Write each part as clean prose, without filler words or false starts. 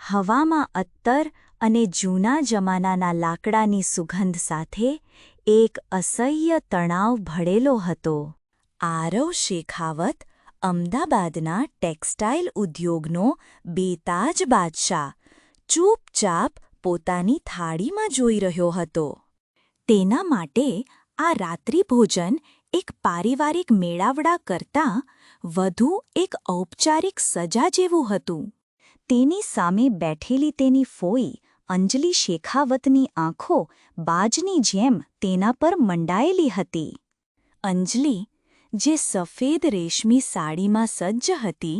હવામાં અત્તર અને જૂના જમાનાના લાકડાની સુગંધ સાથે એક અસહ્ય તણાવ ભળેલો હતો. આરવ શેખાવત અમદાવાદના ટેક્સટાઇલ ઉદ્યોગનો બેતાજ બાદશાહ ચૂપચાપ પોતાની થાળીમાં જોઈ રહ્યો હતો. તેના માટે આ રાત્રિભોજન એક પારિવારિક મેળાવડા કરતાં વધુ એક ઔપચારિક સજા જેવું હતું. તેની સામે બેઠેલી તેની ફોઈ અંજલિ શેખાવતની આંખો બાજની જેમ તેના પર મંડાયેલી હતી. અંજલિ, જે સફેદ રેશમી સાડીમાં સજ્જ હતી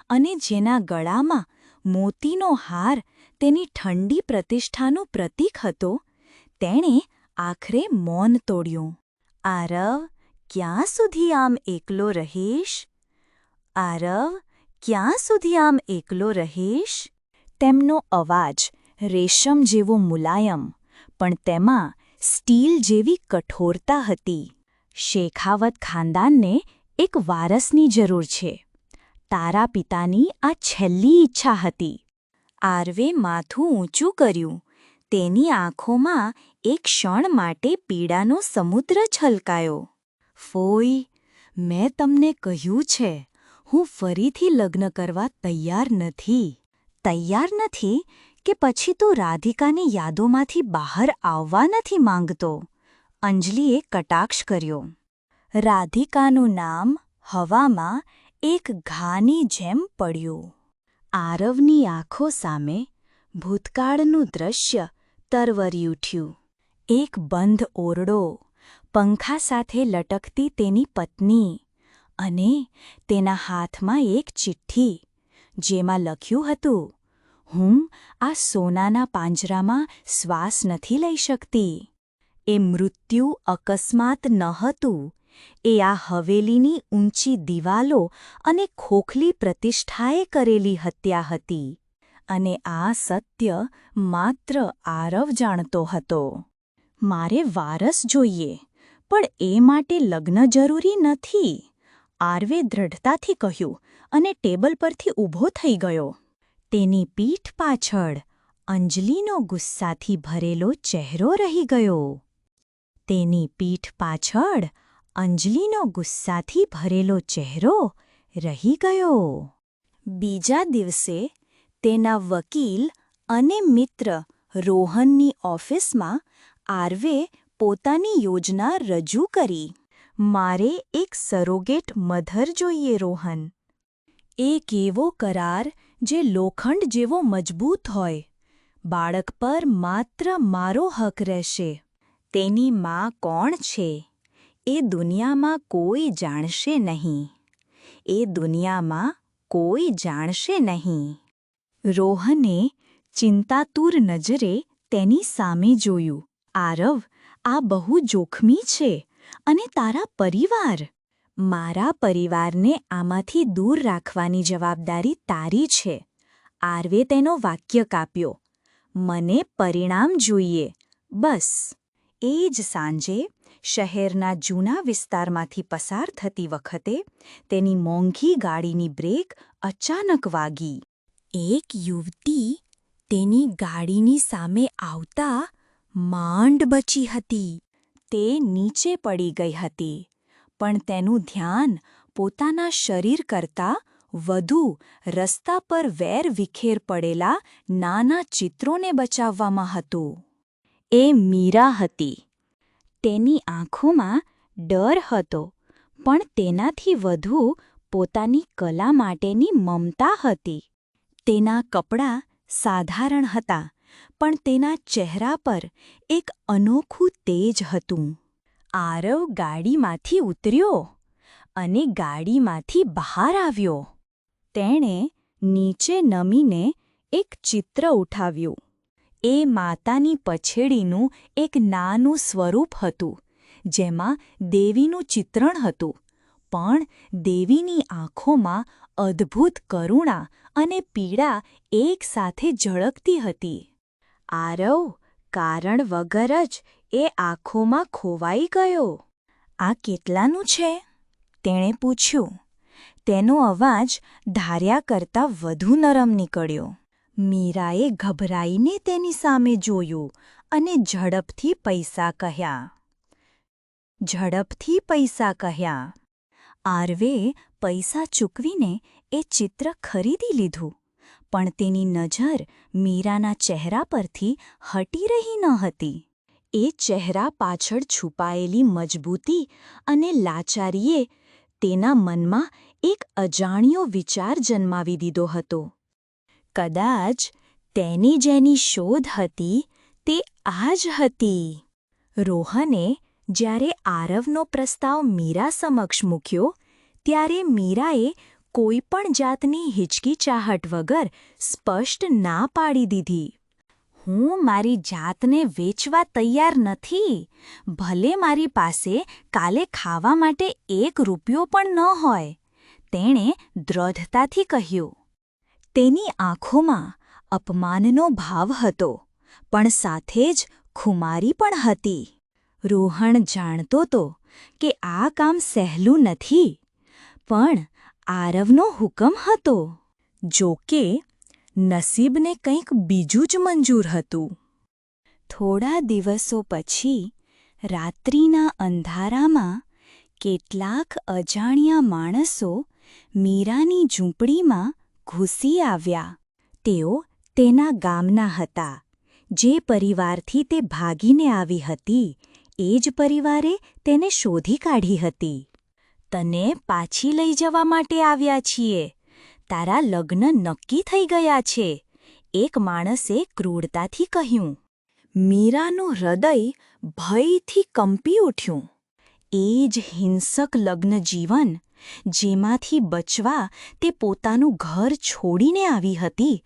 અને જેના ગળામાં મોતીનો હાર તેની ઠંડી પ્રતિષ્ઠાનું પ્રતીક હતો, તેણે આખરે મૌન તોડ્યું. આરવ, ક્યાં સુધી આમ એકલો રહીશ? આરવ, ક્યાં સુધી આમ એકલો રહીશ? તેમનો અવાજ રેશમ જેવો મુલાયમ, પણ તેમાં સ્ટીલ જેવી કઠોરતા હતી. શેખાવત ખાનદાનને એક વારસની જરૂર છે. તારા પિતાની આ છેલ્લી ઈચ્છા હતી. આરવે માથું ઊંચું કર્યું. તેની આંખોમાં એક ક્ષણ માટે પીડાનો સમુદ્ર છલકાયો. ફોઈ, મેં તમને કહ્યું છે, હું ફરીથી લગ્ન કરવા તૈયાર નથી. તૈયાર નથી કે પછી તું રાધિકાની યાદોમાંથી બહાર આવવા નથી માંગતો? અંજલિએ કટાક્ષ કર્યો. રાધિકાનું નામ હવામાં એક ઘાની જેમ પડ્યું. આરવની આંખો સામે ભૂતકાળનું દૃશ્ય તરવરી ઉઠ્યું. એક બંધ ઓરડો, પંખા સાથે લટકતી તેની પત્ની અને તેના હાથમાં એક ચિઠ્ઠી, જેમાં લખ્યું હતું, હું આ સોનાના પાંજરામાં શ્વાસ નથી લઈ શકતી. એ મૃત્યુ અકસ્માત ન હતું. એ આ હવેલીની ઊંચી દિવાલો અને ખોખલી પ્રતિષ્ઠાએ કરેલી હત્યા હતી. અને આ સત્ય માત્ર આરવ જાણતો હતો. મારે વારસ જોઈએ, પણ એ માટે લગ્ન જરૂરી નથી, આરવે દ્રઢતાથી કહ્યું અને ટેબલ પરથી ઊભો થઈ ગયો. તેની પીઠ પાછળ અંજલિનો ગુસ્સાથી ભરેલો ચહેરો રહી ગયો. તેની પીઠ પાછળ અંજલિનો ગુસ્સાથી ભરેલો ચહેરો રહી ગયો. બીજા દિવસે તેના વકીલ અને મિત્ર રોહનની ઓફિસમાં આરવે પોતાની યોજના રજૂ કરી. મારે એક સરોગેટ મધર જોઈએ, રોહન. એક એવો કરાર જે લોખંડ જેવો મજબૂત હોય. બાળક પર માત્ર મારો હક રહેશે. તેની માં કોણ છે, એ દુનિયામાં કોઈ જાણશે નહીં. એ દુનિયામાં કોઈ જાણશે નહીં. રોહને ચિંતાતુર નજરે તેની સામે જોયું. આરવ, આ બહુ જોખમી છે. અને તારા પરિવાર? મારા પરિવારને આમાંથી દૂર રાખવાની જવાબદારી તારી છે. આરવે તેનો વાક્ય કાપ્યો. મને પરિણામ જોઈએ, બસ. એ જ સાંજે શહેરના જૂના વિસ્તારમાંથી પસાર થતી વખતે તેની મોંઘી ગાડીની બ્રેક અચાનક વાગી. એક યુવતી તેની ગાડીની સામે આવતા માંડ બચી હતી. તે નીચે પડી ગઈ હતી, પણ તેનું ધ્યાન પોતાના શરીર કરતાં વધુ રસ્તા પર વેરવિખેર પડેલા નાના ચિત્રોને બચાવવામાં હતું. એ મીરા હતી. તેની આંખોમાં ડર હતો, પણ તેનાથી વધુ પોતાની કલા માટેની મમતા હતી. તેના કપડાં સાધારણ હતા, પણ તેના ચહેરા પર એક અનોખું તેજ હતું. આરવ ગાડીમાંથી ઉતર્યો અને ગાડીમાંથી બહાર આવ્યો. તેણે નીચે નમીને એક ચિત્ર ઉઠાવ્યું. એ માતાની પછેડીનું એક નાનું સ્વરૂપ હતું, જેમાં દેવીનું ચિત્રણ હતું, પણ દેવીની આંખોમાં અદ્ભુત કરુણા અને પીડા એકસાથે ઝળકતી હતી. આરવ કારણ વગર જ એ આંખોમાં ખોવાઈ ગયો. આ કેટલાનું છે? તેણે પૂછ્યું. તેનો અવાજ ધાર્યા કરતાં વધુ નરમ નીકળ્યો. મીરાએ ગભરાઈને તેની સામે જોયું અને ઝડપથી પૈસા કહ્યા. આરવે પૈસા ચૂકવીને એ ચિત્ર ખરીદી લીધું, પણ તેની નજર મીરાના ચહેરા પરથી હટી રહી ન હતી. એ ચહેરા પાછળ છુપાયેલી મજબૂતી અને લાચારીએ તેના મનમાં એક અજાણ્યો વિચાર જન્માવી દીધો હતો. કદાચ તેની જેની શોધ હતી તે આ જ હતી. રોહને જ્યારે આરવનો પ્રસ્તાવ મીરા સમક્ષ મૂક્યો ત્યારે મીરાએ કોઈ પણ જાતની હિચકિચાહટ વગર સ્પષ્ટ ના પાડી દીધી. હું મારી જાતને વેચવા તૈયાર નથી, ભલે મારી પાસે કાલે ખાવા માટે 1 રૂપિયો પણ ન હોય, તેણે દ્રઢતાથી કહ્યું. તેની આંખોમાં અપમાનનો ભાવ હતો, પણ સાથે જ ખુમારી પણ હતી. રોહન જાણતો હતો કે આ કામ સહેલું નથી, પણ આરવનો હુકમ હતો. જોકે નસીબને કંઈક બીજું જ મંજૂર હતું. થોડા દિવસો પછી રાત્રિના અંધારામાં કેટલાક અજાણ્યા માણસો મીરાની ઝૂંપડીમાં ઘૂસી આવ્યા. તેઓ તેના ગામના હતા. જે પરિવારથી તે ભાગીને આવી હતી એ જ પરિવારે તેને શોધી કાઢી હતી. તને પાછી લઈ જવા માટે આવ્યા છીએ. તારા લગ્ન નક્કી થઈ ગયા છે, એક માણસે ક્રૂરતાથી કહ્યું. મીરાનું હૃદય ભયથી કંપી ઉઠ્યું. એ જ હિંસક લગ્ન જીવન જેમાંથી બચવા તે પોતાનું ઘર છોડીને આવી હતી,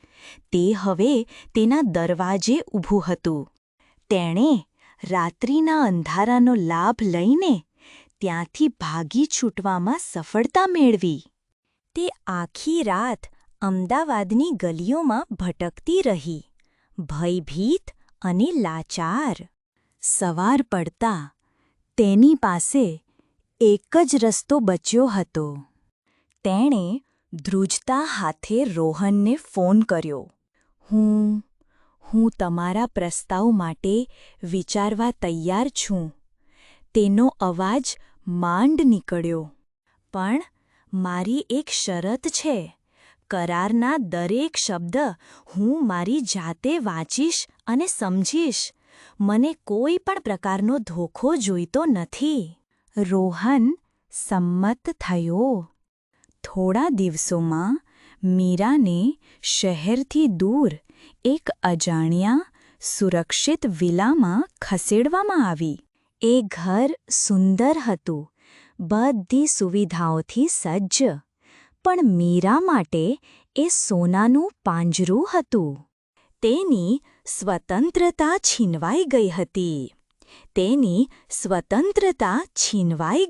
તે હવે તેના દરવાજે ઊભું હતું. તેણે રાત્રિના અંધારાનો લાભ લઈને ત્યાંથી ભાગી છૂટવામાં સફળતા મેળવી. તે આખી રાત અમદાવાદની ગલીઓમાં ભટકતી રહી, ભયભીત અને લાચાર. સવાર પડતા તેની પાસે એક જ રસ્તો બચ્યો હતો. તેણે ધ્રુજતા હાથે રોહનને ફોન કર્યો. હું તમારા પ્રસ્તાવ માટે વિચારવા તૈયાર છું. તેનો અવાજ માંડ નીકળ્યો. પણ મારી એક શરત છે. કરારના દરેક શબ્દ હું મારી જાતે વાંચીશ અને સમજીશ. મને કોઈ પણ પ્રકારનો ધોખો જોઈતો નથી. રોહન સંમત થયો. થોડા દિવસોમાં મીરાને શહેરથી દૂર એક અજાણ્યા, સુરક્ષિત વિલામાં ખસેડવામાં આવી. એ ઘર સુંદર હતું, બધી સુવિધાઓથી સજ્જ, પણ મીરા માટે એ સોનાનું પાંજરું હતું. તેની સ્વતંત્રતા છીનવાઈ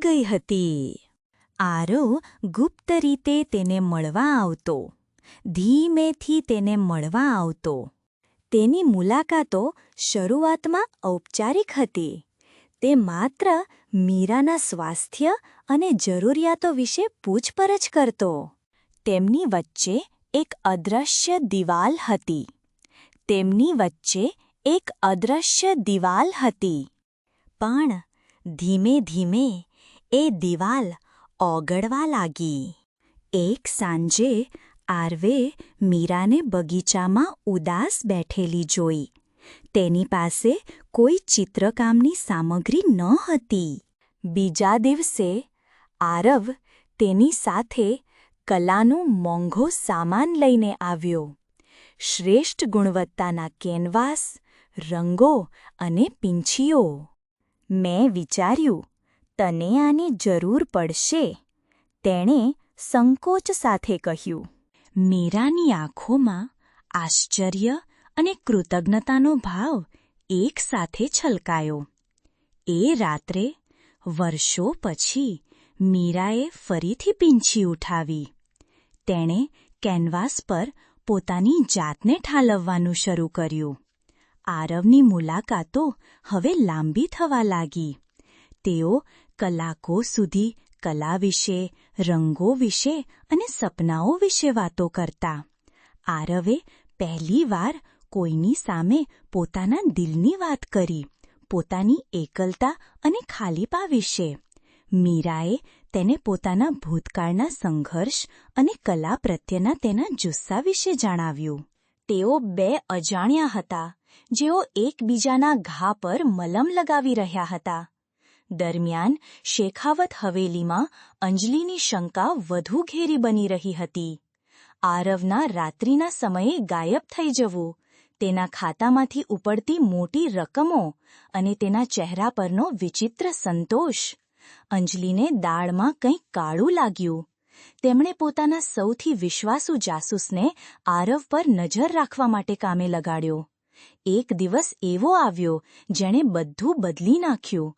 ગઈ હતી. આરવ ગુપ્ત રીતે તેને મળવા આવતો, ધીમેથી તેને મળવા આવતો. તેની મુલાકાતો શરૂઆતમાં ઔપચારિક હતી. તે માત્ર મીરાના સ્વાસ્થ્ય અને જરૂરિયાતો વિશે પૂછપરછ કરતો. તેમની વચ્ચે એક અદૃશ્ય દિવાલ હતી. પણ ધીમે ધીમે એ દિવાલ ઓગળવા લાગી. એક સાંજે આરવે મીરાને બગીચામાં ઉદાસ બેઠેલી જોઈ. તેની પાસે કોઈ ચિત્રકામની સામગ્રી ન હતી. બીજા દિવસે આરવ તેની સાથે કલાનું મોંઘો સામાન લઈને આવ્યો. શ્રેષ્ઠ ગુણવત્તાના કેનવાસ, રંગો અને પીંછીઓ. મેં વિચાર્યું, તને આની જરૂર પડશે, તેણે સંકોચ સાથે કહ્યું. મીરાની આંખોમાં આશ્ચર્ય અને કૃતજ્ઞતાનો ભાવ એકસાથે છલકાયો. એ રાત્રે, વર્ષો પછી, મીરાએ ફરીથી પીંછી ઉઠાવી. તેણે કેનવાસ પર પોતાની જાતને ઠાલવવાનું શરૂ કર્યું. આરવની મુલાકાતો હવે લાંબી થવા લાગી. તેઓ કલાકો સુધી કલા વિશે, રંગો વિશે અને સપનાઓ વિશે વાતો કરતા. આરવે પહેલીવાર કોઈની સામે પોતાના દિલની વાત કરી, પોતાની એકલતા અને ખાલીપા વિશે. મીરાએ તેને પોતાના ભૂતકાળના સંઘર્ષ અને કલા પ્રત્યેના તેના જુસ્સા વિશે જણાવ્યું. તેઓ બે અજાણ્યા હતા, જેઓ એકબીજાના ઘા પર મલમ લગાવી રહ્યા હતા. દરમિયાન શેખાવત હવેલીમાં અંજલિની શંકા વધુ ઘેરી બની રહી હતી. આરવના રાત્રિના સમયે ગાયબ થઈ જવું, તેના ખાતામાંથી ઉપડતી મોટી રકમો અને તેના ચહેરા પરનો વિચિત્ર સંતોષ. અંજલિને દાળમાં કંઈક કાળું લાગ્યું. તેમણે પોતાના સૌથી વિશ્વાસુ જાસૂસને આરવ પર નજર રાખવા માટે કામે લગાડ્યો. એક દિવસ એવો આવ્યો જેણે બધું બદલી નાખ્યું.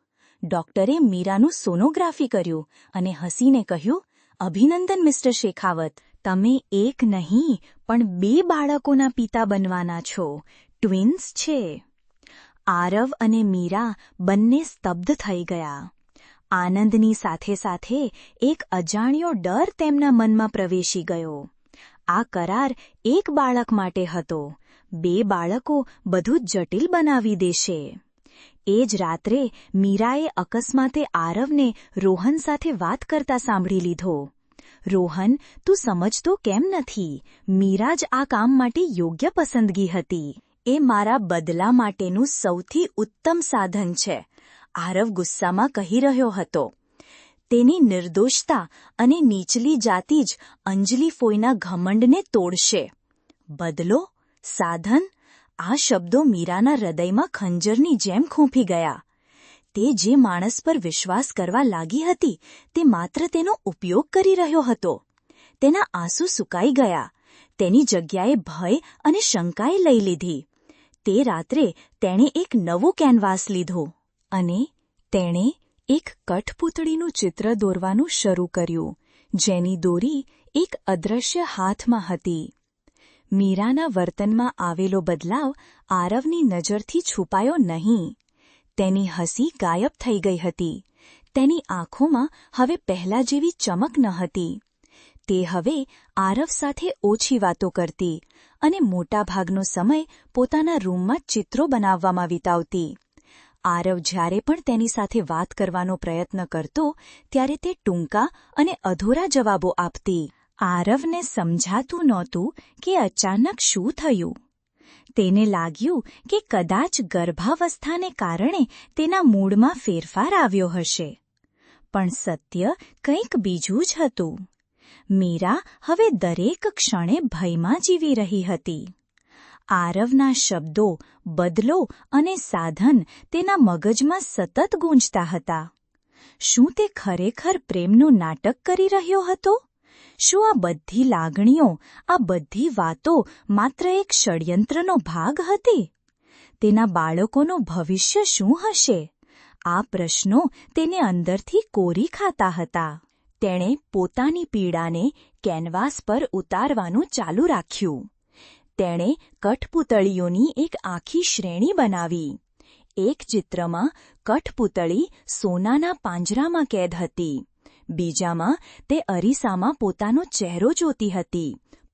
ડોક્ટરે મીરાનું સોનોગ્રાફી કર્યું અને હસીને કહ્યું, અભિનંદન મિસ્ટર શેખાવત, તમે એક નહીં પણ 2 બાળકોના પિતા બનવાના છો. ટ્વિન્સ છે. આરવ અને મીરા બંને સ્તબ્ધ થઈ ગયા. આનંદની સાથે સાથે એક અજાણ્યો ડર તેમના મનમાં પ્રવેશી ગયો. આ કરાર એક બાળક માટે હતો. 2 બાળકો બધું જટિલ બનાવી દેશે. એ જ રાત્રે મીરાએ અકસ્માતે આરવને રોહન સાથે વાત કરતા સાંભળી લીધો. રોહન, તું સમજતો કેમ નથી? મીરા જ આ કામ માટે યોગ્ય પસંદગી હતી. એ મારા બદલા માટેનું સૌથી ઉત્તમ સાધન છે, આરવ ગુસ્સામાં કહી રહ્યો હતો. તેની નિર્દોષતા અને નીચલી જાતિ જ અંજલિ ફોઈના ઘમંડને તોડશે. બદલો? સાધન? આ શબ્દો મીરાના હૃદયમાં ખંજરની જેમ ખૂંપી ગયા. તે જે માણસ પર વિશ્વાસ કરવા લાગી હતી તે માત્ર તેનો ઉપયોગ કરી રહ્યો હતો. તેના આંસુ સુકાઈ ગયા. તેની જગ્યાએ ભય અને શંકાએ લઈ લીધી. તે રાત્રે તેણે એક નવું કેનવાસ લીધો અને તેણે એક કઠપૂતળીનું ચિત્ર દોરવાનું શરૂ કર્યું, જેની દોરી એક અદૃશ્ય હાથમાં હતી. મીરાના વર્તનમાં આવેલો બદલાવ આરવની નજરથી છુપાયો નહીં. તેની હસી ગાયબ થઈ ગઈ હતી. તેની આંખોમાં હવે પહેલા જેવી ચમક ન હતી. તે હવે આરવ સાથે ઓછી વાતો કરતી અને મોટાભાગનો સમય પોતાના રૂમમાં ચિત્રો બનાવવામાં વિતાવતી. આરવ જ્યારે પણ તેની સાથે વાત કરવાનો પ્રયત્ન કરતો ત્યારે તે ટૂંકા અને અધૂરા જવાબો આપતી. આરવને સમજાતું નહોતું કે અચાનક શું થયું. તેને લાગ્યું કે કદાચ ગર્ભાવસ્થાને કારણે તેના મૂડમાં ફેરફાર આવ્યો હશે. પણ સત્ય કંઈક બીજું જ હતું. મીરા હવે દરેક ક્ષણે ભયમાં જીવી રહી હતી. આરવના શબ્દો, બદલો અને સાધન તેના મગજમાં સતત ગૂંજતા હતા. શું તે ખરેખર પ્રેમનું નાટક કરી રહ્યો હતો? શું આ બધી લાગણીઓ, આ બધી વાતો માત્ર એક ષડયંત્રનો ભાગ હતી? તેના બાળકોનું ભવિષ્ય શું હશે? આ પ્રશ્નો તેને અંદરથી કોરી ખાતા હતા. તેણે પોતાની પીડાને કેનવાસ પર ઉતારવાનું ચાલુ રાખ્યું. તેણે કઠપૂતળીઓની એક આખી શ્રેણી બનાવી. એક ચિત્રમાં કઠપૂતળી સોનાના પાંજરામાં કેદ હતી. બીજામાં તે અરીસામાં પોતાનો ચહેરો જોતી હતી,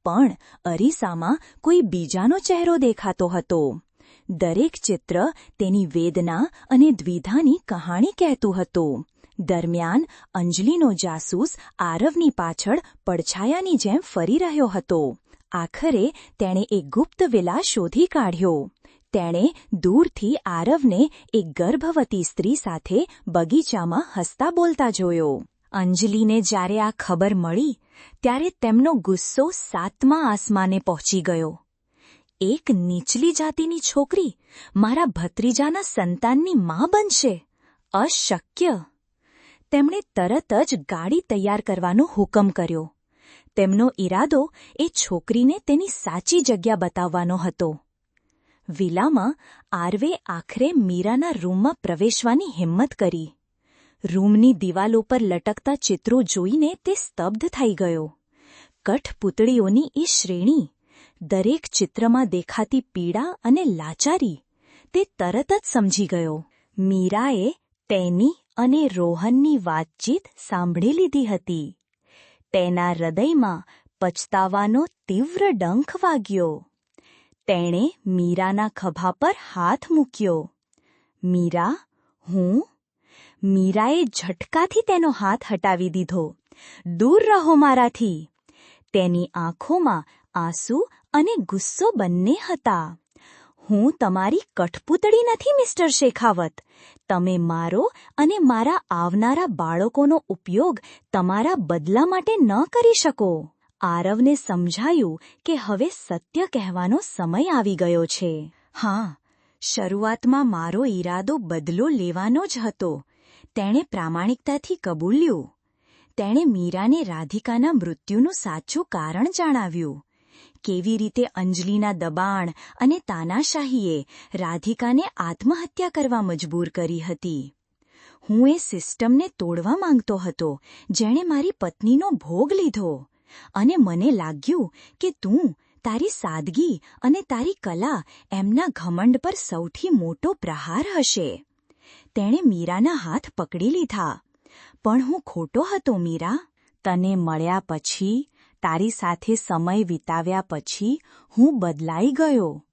પણ અરીસામાં કોઈ બીજાનો ચહેરો દેખાતો હતો. દરેક ચિત્ર તેની વેદના અને દ્વિધાની કહાણી કહેતું હતું. દરમિયાન અંજલિનો જાસૂસ આરવની પાછળ પડછાયાની જેમ ફરી રહ્યો હતો. આખરે તેણે એક ગુપ્ત વિલા શોધી કાઢ્યો. તેણે દૂરથી આરવને એક ગર્ભવતી સ્ત્રી સાથે બગીચામાં હસતા બોલતા જોયો. અંજલિને જ્યારે આ ખબર મળી ત્યારે તેમનો ગુસ્સો 7મા આસમાને પહોંચી ગયો. એક નીચલી જાતિની છોકરી મારા ભત્રીજાના સંતાનની માં બનશે? અશક્ય! તેમણે તરત જ ગાડી તૈયાર કરવાનો હુકમ કર્યો. તેમનો ઈરાદો એ છોકરીને તેની સાચી જગ્યા બતાવવાનો હતો. વિલામાં આરવે આખરે મીરાના રૂમમાં પ્રવેશવાની હિંમત કરી. રૂમની દિવાલો પર લટકતા ચિત્રો જોઈને તે સ્તબ્ધ થઈ ગયો. કઠપૂતળીઓની એ શ્રેણી, દરેક ચિત્રમાં દેખાતી પીડા અને લાચારી, તે તરત જ સમજી ગયો. મીરાએ તેની અને રોહનની વાતચીત સાંભળી લીધી હતી. તેના હૃદયમાં પછતાવાનો તીવ્ર ડંખ વાગ્યો. તેણે મીરાના ખભા પર હાથ મૂક્યો. મીરા, હું? મીરાએ ઝટકાથી તેનો હાથ હટાવી દીધો. દૂર રહો મારાથી. તેની આંખોમાં આંસુ અને ગુસ્સો બંને હતા. હું તમારી કઠપૂતળી નથી, મિસ્ટર શેખાવત. તમે મારો અને મારા આવનારા બાળકોનો ઉપયોગ તમારા બદલા માટે ન કરી શકો. આરવને સમજાયું કે હવે સત્ય કહેવાનો સમય આવી ગયો છે. હા, શરૂઆતમાં મારો ઈરાદો બદલો લેવાનો જ હતો. તેણે પ્રામાણિકતાથી કબૂલ્યું. તેણે મીરાને રાધિકાના મૃત્યુનું સાચું કારણ જણાવ્યું. કેવી રીતે અંજલિના દબાણ અને તાનાશાહીએ રાધિકાને આત્મહત્યા કરવા મજબૂર કરી હતી. હું એ સિસ્ટમને તોડવા માંગતો હતો જેણે મારી પત્નીનો ભોગ લીધો, અને મને લાગ્યું કે તું, તારી સાદગી અને તારી કલા એમના ઘમંડ પર સૌથી મોટો પ્રહાર હશે. તેણે મીરાના હાથ પકડી લીધા. પણ હું ખોટો હતો, મીરા. તને મળ્યા પછી, તારી સાથે સમય વિતાવ્યા પછી હું બદલાઈ ગયો.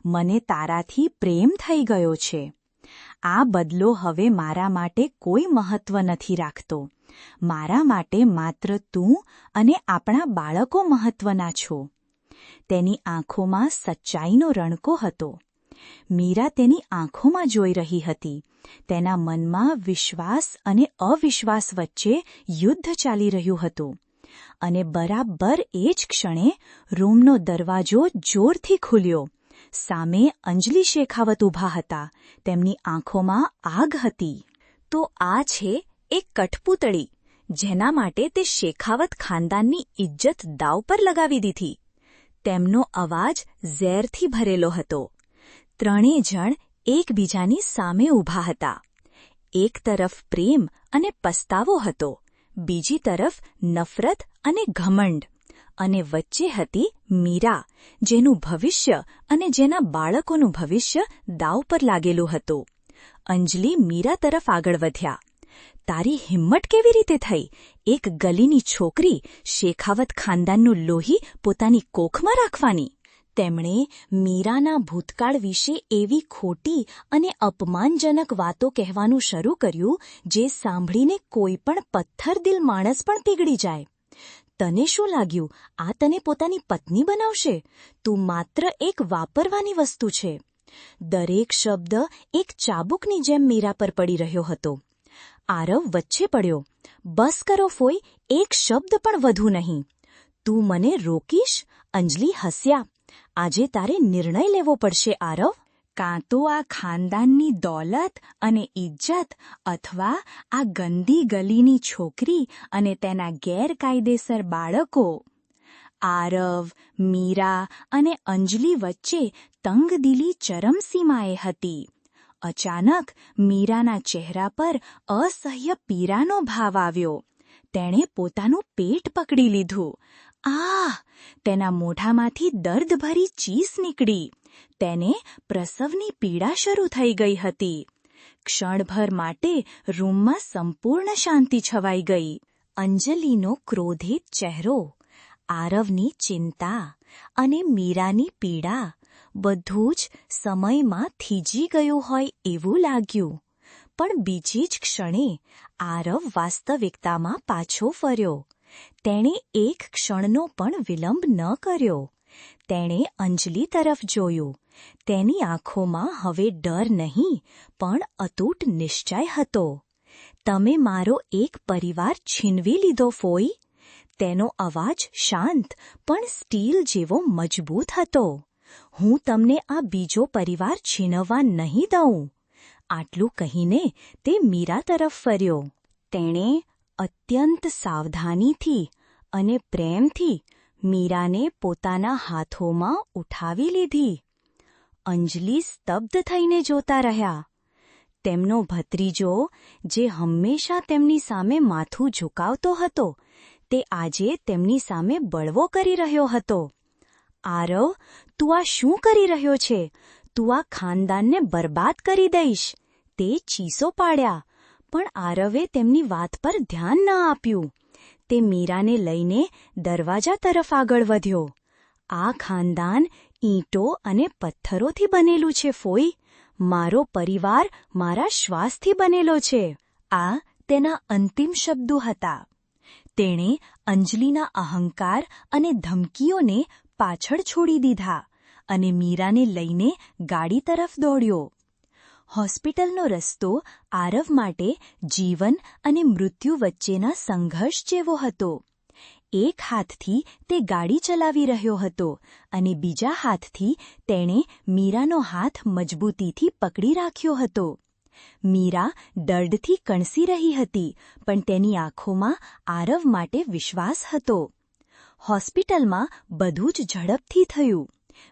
મને તારાથી પ્રેમ થઈ ગયો છે. આ બદલો હવે મારા માટે કોઈ મહત્વ નથી રાખતો. મારા માટે માત્ર તું અને આપણા બાળકો મહત્વના છો. તેની આંખોમાં સચ્ચાઈનો રણકો હતો. મીરા તેની આંખોમાં જોઈ રહી હતી. તેના મનમાં વિશ્વાસ અને અવિશ્વાસ વચ્ચે યુદ્ધ ચાલી રહ્યું હતું. અને બરાબર એ જ ક્ષણે રૂમનો દરવાજો જોરથી ખુલ્યો. સામે અંજલિ શેખાવત ઊભા હતા. તેમની આંખોમાં આગ હતી. તો આ છે એક કઠપૂતળી, જેના માટે તે શેખાવત ખાનદાનની ઇજ્જત દાવ પર લગાવી દીધી. તેમનો અવાજ ઝેરથી ભરેલો હતો. ત્રણેય જણ એકબીજાની સામે ઊભા હતા. એક તરફ પ્રેમ અને પસ્તાવો હતો, બીજી તરફ નફરત અને ઘમંડ, અને વચ્ચે હતી મીરા, જેનું ભવિષ્ય અને જેના બાળકોનું ભવિષ્ય દાવ પર લાગેલું હતું. અંજલિ મીરા તરફ આગળ વધ્યા. તારી હિંમત કેવી રીતે થઈ? એક ગલીની છોકરી શેખાવત ખાનદાનનું લોહી પોતાની કોખમાં રાખવાની? તેમણે મીરાના ભૂતકાળ વિશે એવી ખોટી અને અપમાનજનક વાતો કહેવાનું શરૂ કર્યું જે સાંભળીને કોઈ પણ પથ્થરદિલ માણસ પણ પીગળી જાય. તને શું લાગ્યું આ તને પોતાની પત્ની બનાવશે? તું માત્ર એક વાપરવાની વસ્તુ છે. દરેક શબ્દ એક ચાબુકની જેમ મીરા પર પડી રહ્યો હતો. આરવ વચ્ચે પડ્યો. બસ કરો ફોઈ, એક શબ્દ પણ વધુ નહીં. તું મને રોકીશ? અંજલિ હસ્યા. આજે તારે નિર્ણય લેવો પડશે, આરવ. કાં તો આ ખાનદાનની દોલત અને ઇજ્જત, અથવા આ ગંદી ગલીની છોકરી અને તેના ગેરકાયદેસર બાળકો. આરવ, મીરા અને અંજલિ વચ્ચે તંગદિલી ચરમસીમાએ હતી. અચાનક મીરાના ચહેરા પર અસહ્ય પીડાનો ભાવ આવ્યો. તેણે પોતાનું પેટ પકડી લીધું. આહ! તેના મોઢામાંથી દર્દભરી ચીસ નીકળી. તેને પ્રસવની પીડા શરૂ થઈ ગઈ હતી. ક્ષણભર માટે રૂમમાં સંપૂર્ણ શાંતિ છવાઈ ગઈ. અંજલિનો ક્રોધિત ચહેરો, આરવની ચિંતા અને મીરાની પીડા, બધું જ સમયમાં થીજી ગયું હોય એવું લાગ્યું. પણ બીજી જ ક્ષણે આરવ વાસ્તવિકતામાં પાછો ફર્યો. તેણે એક ક્ષણનો પણ વિલંબ ન કર્યો. તેણે અંજલિ તરફ જોયું. તેની આંખોમાં હવે ડર નહીં, પણ અતૂટ નિશ્ચય હતો. તમે મારો એક પરિવાર છીનવી લીધો, ફોઈ. તેનો અવાજ શાંત પણ સ્ટીલ જેવો મજબૂત હતો. હું તમને આ બીજો પરિવાર છીનવવા નહીં દઉં. આટલું કહીને તે મીરા તરફ ફર્યો. તેણે અત્યંત સાવધાનીથી અને પ્રેમથી મીરાને પોતાના હાથોમાં ઉઠાવી લીધી. અંજલિ સ્તબ્ધ થઈને જોતા રહ્યા. તેમનો ભત્રીજો, જે હંમેશા તેમની સામે માથું ઝુકાવતો હતો, તે આજે તેમની સામે બળવો કરી રહ્યો હતો. આરવ, તું આ શું કરી રહ્યો છે? તું આ ખાનદાનને બરબાદ કરી દઈશ. તે ચીસો પાડ્યા. પણ આરવે તેમની વાત પર ધ્યાન ન આપ્યું. તે મીરાને લઈને દરવાજા તરફ આગળ વધ્યો. આ ખાનદાન ઈંટો અને પથ્થરોથી બનેલું છે ફોઈ. મારો પરિવાર મારા શ્વાસથી બનેલો છે. આ તેના અંતિમ શબ્દો હતા. તેણે અંજલિના અહંકાર અને ધમકીઓને પાછળ છોડી દીધા અને મીરાને લઈને ગાડી તરફ દોડ્યો. હોસ્પિટલનો રસ્તો આરવ માટે જીવન અને મૃત્યુ વચ્ચેના સંઘર્ષ જેવો હતો. એક હાથથી તે ગાડી ચલાવી રહ્યો હતો અને બીજા હાથથી તેણે મીરાનો હાથ મજબૂતીથી પકડી રાખ્યો હતો. મીરા દર્દથી કણસી રહી હતી, પણ તેની આંખોમાં આરવ માટે વિશ્વાસ હતો. હોસ્પિટલમાં બધું જ ઝડપથી થયું.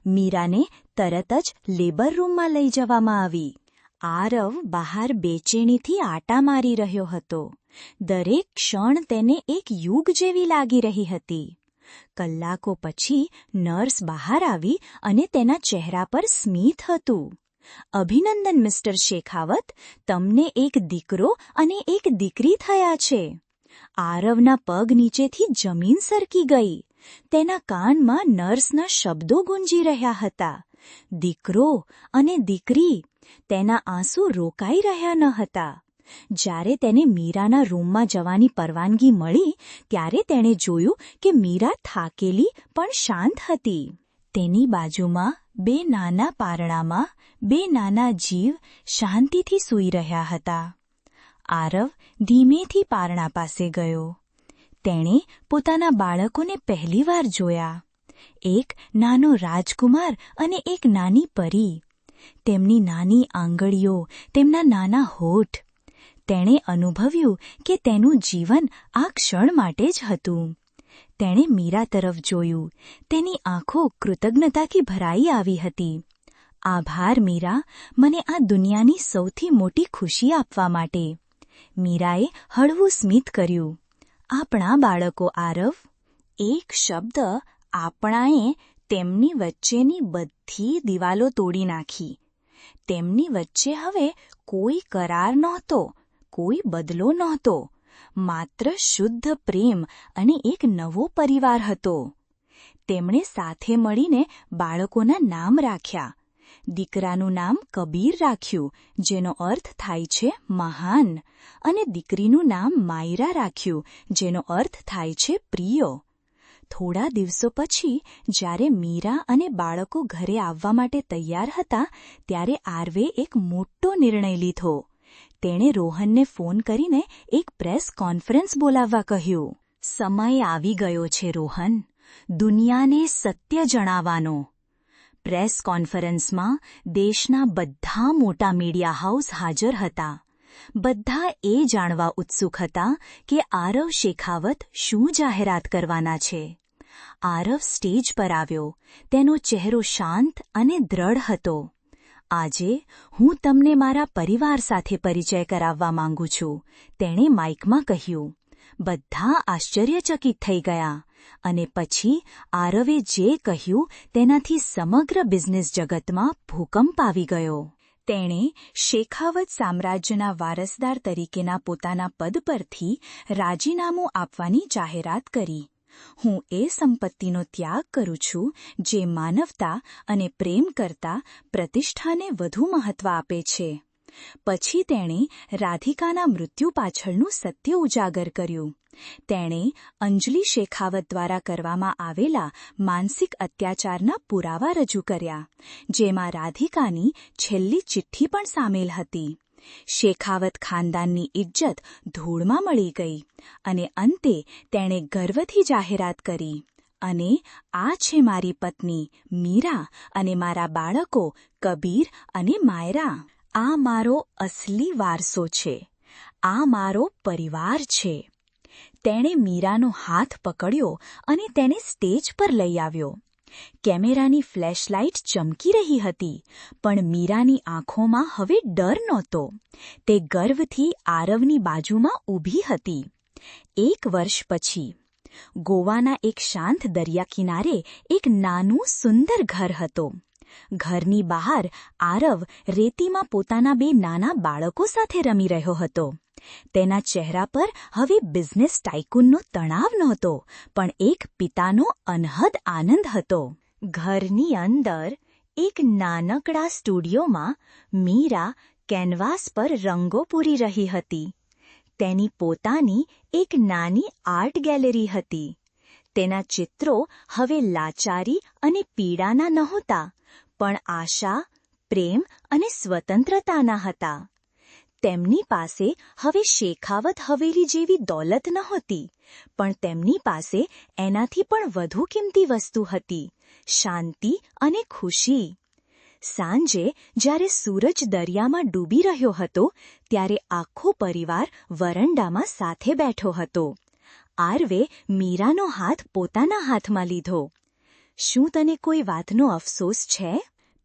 મીરાને તરત જ લેબર રૂમમાં લઈ જવામાં આવી. આરવ બહાર બેચેણીથી આટા મારી રહ્યો હતો. દરેક ક્ષણ તેને એક યુગ જેવી લાગી રહી હતી. કલાકો પછી નર્સ બહાર આવી અને તેના ચહેરા પર સ્મિત હતું. અભિનંદન મિસ્ટર શેખાવત, તમને એક દીકરો અને એક દીકરી થયા છે. આરવના પગ નીચેથી જમીન સરકી ગઈ. તેના કાનમાં નર્સના શબ્દો ગુંજી રહ્યા હતા. દીકરો અને દીકરી. તેના આંસુ રોકાઈ રહ્યા ન હતા. જ્યારે તેને મીરાના રૂમમાં જવાની પરવાનગી મળી ત્યારે તેણે જોયું કે મીરા થાકેલી પણ શાંત હતી. તેની બાજુમાં બે નાના પારણામાં બે નાના જીવ શાંતિથી સૂઈ રહ્યા હતા. આરવ ધીમેથી પારણા પાસે ગયો. તેણે પોતાના બાળકોને પહેલીવાર જોયા. એક નાનો રાજકુમાર અને એક નાની પરી. તેમની નાની આંગળીઓ, તેમના નાના હોઠ. તેણે અનુભવ્યું કે તેનું જીવન આ ક્ષણ માટે જ હતું. તેણે મીરા તરફ જોયું. તેની આંખો કૃતજ્ઞતાથી ભરાઈ આવી હતી. આભાર મીરા, મને આ દુનિયાની સૌથી મોટી ખુશી આપવા માટે. મીરાએ હળવું સ્મિત કર્યું. આપણા બાળકો આરવ. એક શબ્દ આપણાએ તેમની વચ્ચેની બધી દિવાલો તોડી નાખી. તેમની વચ્ચે હવે કોઈ કરાર નહોતો, કોઈ બદલો નહોતો. માત્ર શુદ્ધ પ્રેમ અને એક નવો પરિવાર હતો. તેમણે સાથે મળીને બાળકોના નામ રાખ્યા. દીકરાનું નામ કબીર રાખ્યું, જેનો અર્થ થાય છે મહાન, અને દીકરીનું નામ માયરા રાખ્યું, જેનો અર્થ થાય છે પ્રિય. થોડા દિવસો પછી જ્યારે મીરા અને બાળકો ઘરે આવવા માટે તૈયાર હતા, ત્યારે આરવે એક મોટો નિર્ણય લીધો. તેણે રોહનને ફોન કરીને એક પ્રેસ કોન્ફરન્સ બોલાવવા કહ્યું. સમય આવી ગયો છે રોહન, દુનિયાને સત્ય જણાવવાનો. પ્રેસ કોન્ફરન્સમાં દેશના બધા મોટા મીડિયા હાઉસ હાજર હતા. બધા એ જાણવા ઉત્સુક હતા કે આરવ શેખાવત શું જાહેરાત કરવાના છે. આરવ સ્ટેજ પર આવ્યો. તેનો ચહેરો શાંત અને દ્રઢ હતો. આજે હું તમને મારા પરિવાર સાથે પરિચય કરાવવા માંગુ છું, તેણે માઇકમાં કહ્યું. બધા આશ્ચર્યચકિત થઈ ગયા અને પછી આરવે જે કહ્યું તેનાથી સમગ્ર બિઝનેસ જગતમાં ભૂકંપ આવી ગયો. તેણે શેખાવત સામ્રાજ્યના વારસદાર તરીકેના પોતાના પદ પરથી રાજીનામું આપવાની જાહેરાત કરી. હું એ સંપત્તિનો ત્યાગ કરું છું જે માનવતા અને પ્રેમ કરતાં પ્રતિષ્ઠાને વધુ મહત્વ આપે છે. પછી તેણે રાધિકાના મૃત્યુ પાછળનું સત્ય ઉજાગર કર્યું. તેણે અંજલિ શેખાવત દ્વારા કરવામાં આવેલા માનસિક અત્યાચારના પુરાવા રજૂ કર્યા, જેમાં રાધિકાની છેલ્લી ચિઠ્ઠી પણ સામેલ હતી. શેખાવત ખાનદાનની ઇજ્જત ધૂળમાં મળી ગઈ અને અંતે તેણે ગર્વથી જાહેરાત કરી. અને આ છે મારી પત્ની મીરા અને મારા બાળકો કબીર અને માયરા. આ મારો અસલી વારસો છે. આ મારો પરિવાર છે. તેણે મીરાનો હાથ પકડ્યો અને તેને સ્ટેજ પર લઈ આવ્યો. કેમેરાની ફ્લેશલાઇટ ચમકી રહી હતી, પણ મીરાની આંખોમાં હવે ડર નહોતો. તે ગર્વથી આરવની બાજુમાં ઊભી હતી. 1 વર્ષ પછી ગોવાના એક શાંત દરિયા કિનારે એક નાનું સુંદર ઘર હતો. ઘરની બહાર આરવ રેતીમાં પોતાના 2 નાના બાળકો સાથે રમી રહ્યો હતો. તેના ચહેરા પર હવે બિઝનેસ ટાઇકૂનનો તણાવ નહોતો, પણ એક પિતાનો અનહદ આનંદ હતો. ઘરની અંદર એક નાનકડા સ્ટુડિયોમાં મીરા કેનવાસ પર રંગો પૂરી રહી હતી. તેની પોતાની એક નાની આર્ટ ગેલેરી હતી. તેના ચિત્રો હવે લાચારી અને પીડાના નહોતા, પણ આશા, પ્રેમ અને સ્વતંત્રતાના હતા. તેમની પાસે હવે શેખાવત હવેલી જેવી દોલત નહોતી, પણ તેમની પાસે એનાથી પણ વધુ કિંમતી વસ્તુ હતી: શાંતિ અને ખુશી. સાંજે જ્યારે સૂરજ દરિયામાં ડૂબી રહ્યો હતો, ત્યારે આખો પરિવાર વરંડામાં સાથે બેઠો હતો. આરવે મીરાનો હાથ પોતાના હાથમાં લીધો. "શું તને કોઈ વાતનો અફસોસ છે?"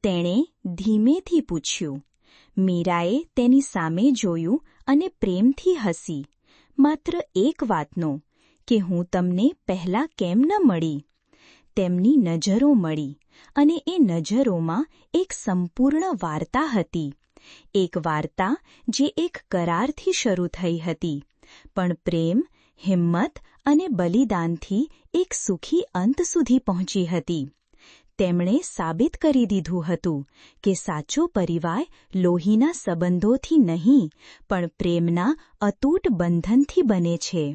તેણે ધીમેથી પૂછ્યું. મીરાએ તેની સામે જોયું અને પ્રેમથી હસી. "માત્ર એક વાતનો, કે હું તમને પહેલાં કેમ ન મળી?" તેમની નજરો મળી અને એ નજરોમાં એક સંપૂર્ણ વાર્તા હતી. એક વાર્તા જે એક કરારથી શરૂ થઈ હતી, પણ પ્રેમ, હિંમત અને બલિદાનથી એક સુખી અંત સુધી પહોંચી હતી. તેમણે સાબિત કરી દીધું હતું કે સાચો પરિવાર લોહીના સંબંધોથી નહીં, પણ પ્રેમના અતૂટ બંધનથી બને છે.